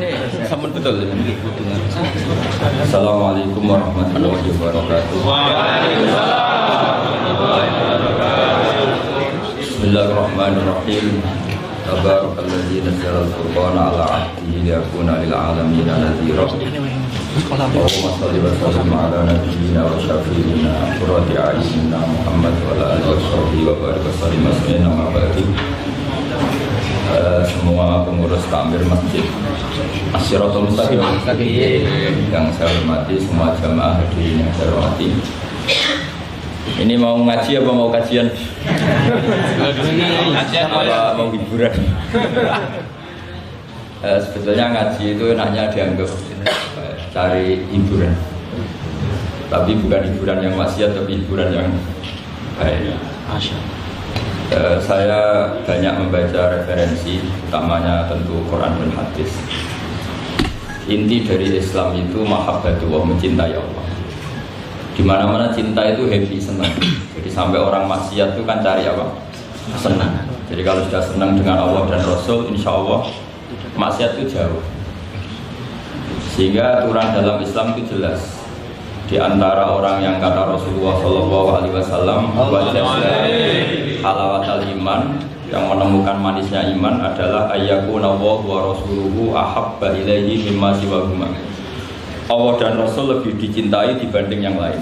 ini sampun betul ini. Assalamualaikum warahmatullahi wabarakatuh. Bismillahirrahmanirrahim. Tabarakalladzi nazzala al-Qur'ana 'ala 'abdihi liyakuna lil 'alamina nadhira. Allahumma shalli wa sallim 'ala nabiyyina wa syafi'ina qurrati a'yunina Muhammad wa ala alihi washabbihi wa barik wa sallim amma ba'du. Semua pengurus takmir masjid Asy-Syiratal Mustaqim yang saya hormati, semua jamaah hadirin yang saya hormati. Ini mau ngaji apa mau kajian? Apa mau hiburan? Sebetulnya ngaji itu enaknya dianggap cari hiburan, tapi bukan hiburan yang maksiat, tapi hiburan yang baik. Saya banyak membaca referensi, utamanya tentu Quran dan hadis. Inti dari Islam itu mahabbatullah, mencintai Allah. Di mana-mana cinta itu happy, senang. Jadi sampai orang maksiat itu kan cari apa? Senang. Jadi kalau sudah senang dengan Allah dan Rasul, insya Allah maksiat itu jauh. Sehingga aturan dalam Islam itu jelas. Di antara orang yang kata Rasulullah SAW, halawatul iman, yang menemukan manisnya iman adalah ayyakuna wa rasuluhu ahabba ilaihi mimma siwahuma. Allah dan Rasul lebih dicintai dibanding yang lain.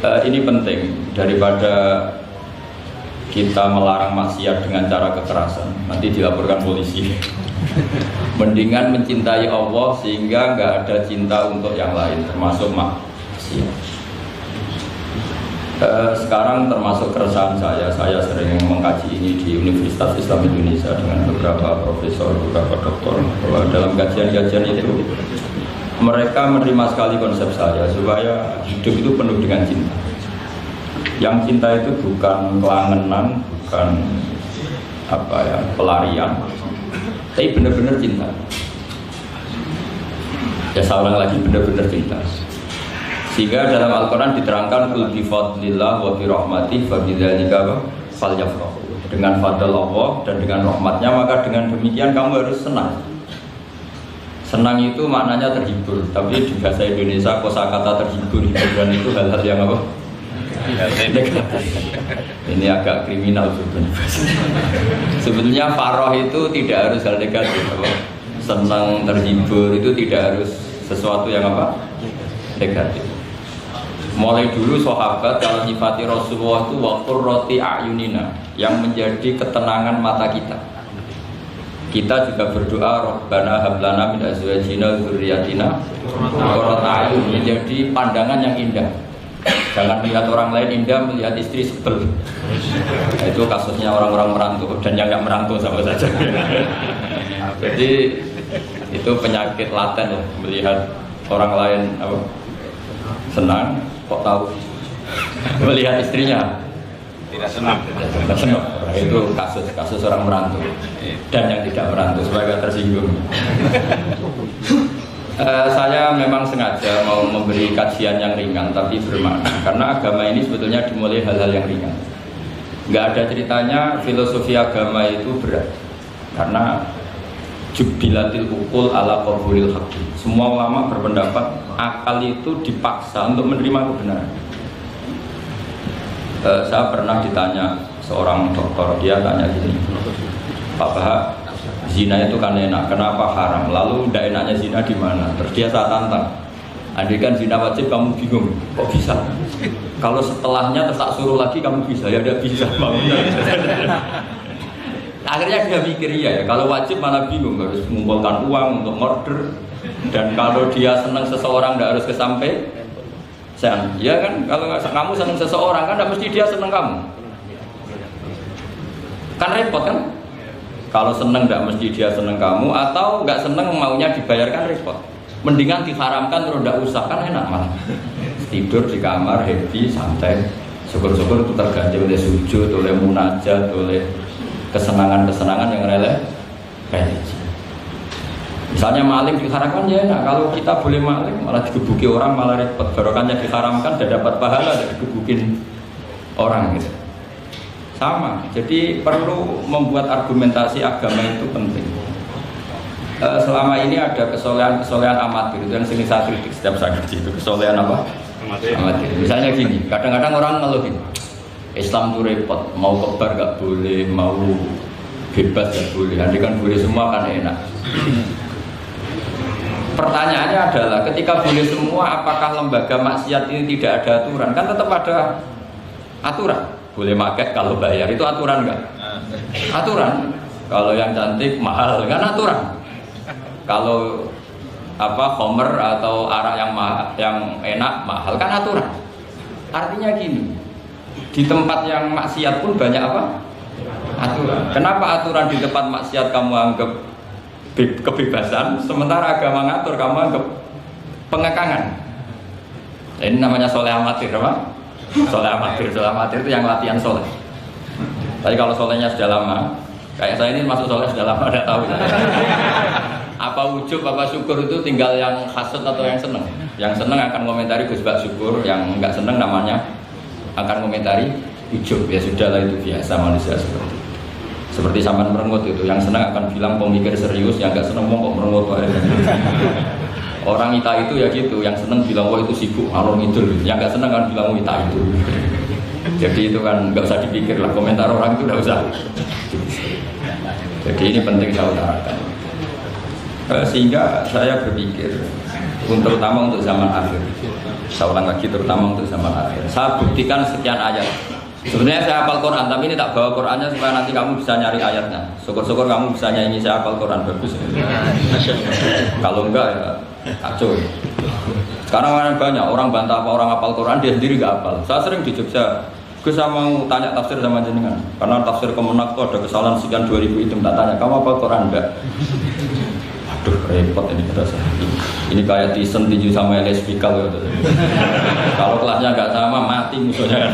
Ini penting daripada kita melarang maksiat dengan cara kekerasan, nanti dilaporkan polisi. Mendingan mencintai Allah sehingga nggak ada cinta untuk yang lain, termasuk maksiat. Sekarang termasuk keresahan saya sering mengkaji ini di Universitas Islam Indonesia dengan beberapa profesor, beberapa doktor, bahwa dalam kajian-kajian itu mereka menerima sekali konsep saya supaya hidup itu penuh dengan cinta. Yang cinta itu bukan kelangenan, bukan pelarian, tapi benar-benar cinta. Ya saya ulang lagi, benar-benar cinta. Sehingga dalam Al-Quran diterangkan qul bi fadlillah wa bi rahmatih fa bidzalika falyafrahu. Dengan fadl Allah dan dengan rahmatnya, maka dengan demikian kamu harus senang. Senang itu maknanya terhibur, tapi di bahasa Indonesia kosakata terhibur, hiburan itu hal-hal yang apa? Ini agak kriminal sebenarnya. Sebenarnya faroh itu tidak harus hal negatif, apa? Senang, terhibur itu tidak harus sesuatu yang apa? Negatif. Mulai dulu sahabat kalau nyifati Rasulullah itu wa qurrati a'yunina, yang menjadi ketenangan mata kita. Kita juga berdoa Rabbana hab lana min azwajina wa dzurriyyatina qurrata a'yun, menjadi pandangan yang indah. Jangan melihat orang lain indah, melihat istri sebel. Nah, itu kasusnya orang-orang merantau dan yang nggak merantau sama saja. Jadi itu penyakit laten ya, melihat orang lain senang kok tahu melihat istrinya tidak senang. Nah, itu kasus orang merantau dan yang tidak merantau supaya tersinggung. Saya memang sengaja mau memberi kajian yang ringan tapi bermakna, karena agama ini sebetulnya dimulai hal-hal yang ringan. Nggak ada ceritanya filosofi agama itu berat, karena jubilatil ukul ala qabulil haqqi. Semua ulama berpendapat akal itu dipaksa untuk menerima kebenaran. Saya pernah ditanya seorang dokter, dia tanya gini, Pak Bahak, zina itu kan enak, kenapa haram? Lalu tidak enaknya zina di mana? Terus dia saya tantang, andai kan zina wajib kamu bingung, kok bisa? Kalau setelahnya terus tak suruh lagi kamu bisa, ya tidak bisa. Akhirnya dia mikir ya, kalau wajib mana bingung, harus mengumpulkan uang untuk murder. Dan kalau dia senang seseorang tidak harus kesampaian. Ya kan, kalau kamu senang seseorang kan tidak mesti dia senang kamu. Kan repot kan? Kalau senang tidak mesti dia senang kamu, atau nggak senang maunya dibayarkan repot. Mendingan diharamkan terus tidak usah, kan enak malah. Tidur di kamar happy santai. Syukur-syukur itu terganti oleh sujud, oleh munajat, oleh kesenangan-kesenangan yang religi. Misalnya maling diharamkan ya enak, kalau kita boleh maling malah digebuki orang malah repot. Barokahnya diharamkan dan dapat pahala dari digebukin orang gitu. Sama, jadi perlu membuat argumentasi agama itu penting. selama ini ada kesolehan amatir itu yang sering saya kritik setiap saya ngaji itu kesolehan apa? Amatir. Misalnya gini, kadang-kadang orang ngeluhin Islam itu repot, mau kebar gak boleh, mau bebas gak boleh, nanti kan boleh semua kan enak. Pertanyaannya adalah ketika boleh semua, apakah lembaga maksiat ini tidak ada aturan? Kan tetap ada aturan. Boleh pakai kalau bayar, itu aturan enggak? Aturan. Kalau yang cantik mahal kan aturan. Kalau homer atau arak yang enak mahal kan aturan. Artinya gini, di tempat yang maksiat pun banyak apa? Aturan. Kenapa aturan di tempat maksiat kamu anggap kebebasan, sementara agama ngatur kamu anggap pengekangan? Ini namanya soleh amatir, apa? Soleh amatir itu yang latihan soleh. Tapi kalau solehnya sudah lama, kayak saya ini masuk soleh sudah lama, udah tahu. Apa ujub, apa syukur itu tinggal yang hasud atau yang seneng. Yang seneng akan komentari Gus Bak syukur, yang enggak seneng namanya akan komentari ujub. Ya sudahlah, itu biasa manusia seperti sampan merengut itu. Yang seneng akan bilang pemikir serius, yang enggak seneng kok merengut. Orang ita itu ya gitu, yang seneng bilang wah itu sibuk ngalor ngidul, yang enggak seneng kan bilang ita itu. Jadi itu kan enggak usah dipikir lah, komentar orang itu enggak usah. Jadi ini penting saya utarakan. Sehingga saya berpikir terutama untuk zaman akhir, saya ulang lagi, terutama untuk zaman akhir, saya buktikan sekian ayat. Sebenarnya saya hafal Quran, tapi ini tak bawa Qurannya supaya nanti kamu bisa nyari ayatnya. Syukur-syukur kamu bisa nyanyi saya hafal Quran, bagus. Kalau enggak ya kacau. Sekarang banyak orang bantah apa orang hafal Quran, dia sendiri enggak hafal. Saya sering di Jogja, gue sama mau tanya tafsir sama jenengan, karena tafsir Kemenak itu ada kesalahan sekian 2000 itu, tak tanya kamu hafal Quran enggak? Aduh repot ini kata saya. Ini kayak Tyson tinju sama LS Pikal gitu. Kalau kelasnya nggak sama mati musuhnya.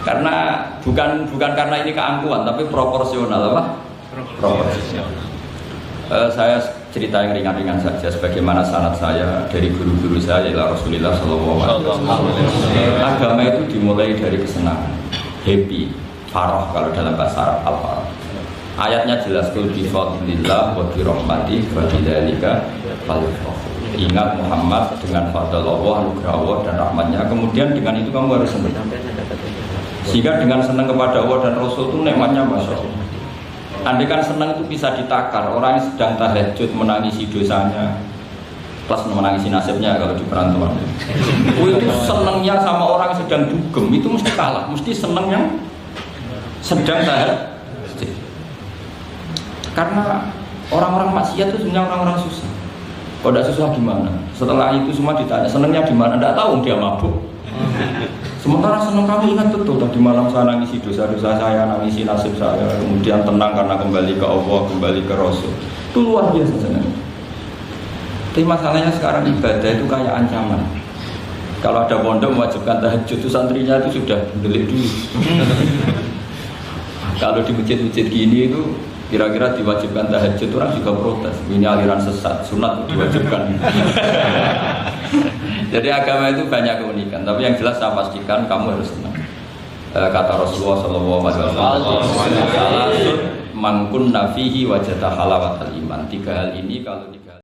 Karena bukan karena ini keangkuhan, tapi proporsional apa? Proporsional. Saya cerita yang ringan-ringan saja, sebagaimana sanad saya dari guru-guru saya ila Rasulullah Shallallahu Alaihi Wasallam. Agama itu dimulai dari kesenangan, happy. Farah kalau dalam bahasa Arab al-farah. Ayatnya jelas kul bi fadlillah wa bi rahmatih wa bidzalika falyafrahu. Ingat Muhammad dengan fadl Allah, anugerah Allah dan rahmatnya. Kemudian dengan itu kamu harus senang. Sehingga dengan senang kepada Allah dan Rasul itu nikmatnya masya Allah. Andai kan senang itu bisa ditakar. Orang yang sedang tahajud menangisi dosanya, plus menangisi nasibnya kalau di perantauan. Itu senangnya sama orang yang sedang dugem itu mesti kalah. Mesti senangnya sedang tahajud. Karena orang-orang maksiat itu sebenarnya orang-orang susah. Kalau tidak susah gimana? Setelah itu semua ditanya senangnya di mana? Tidak tahu dia mabuk. Sementara senang kamu ingat betul tadi malam saya nangisi dosa-dosa saya, nangisi nasib saya, kemudian tenang karena kembali ke Allah, kembali ke Rasul. Itu luar biasa senang. Tapi masalahnya sekarang ibadah itu kayak ancaman. Kalau ada pondok mewajibkan tahajud itu santrinya itu sudah delik dulu. Kalau di masjid-masjid gini itu kira-kira diwajibkan tahajud, orang juga protes. Ini aliran sesat, sunat diwajibkan. Jadi agama itu banyak keunikan, tapi yang jelas saya pastikan kamu harus senang. Kata Rasulullah SAW, salasun man kunna fihi wajada halawatal iman. 3 hal ini kalau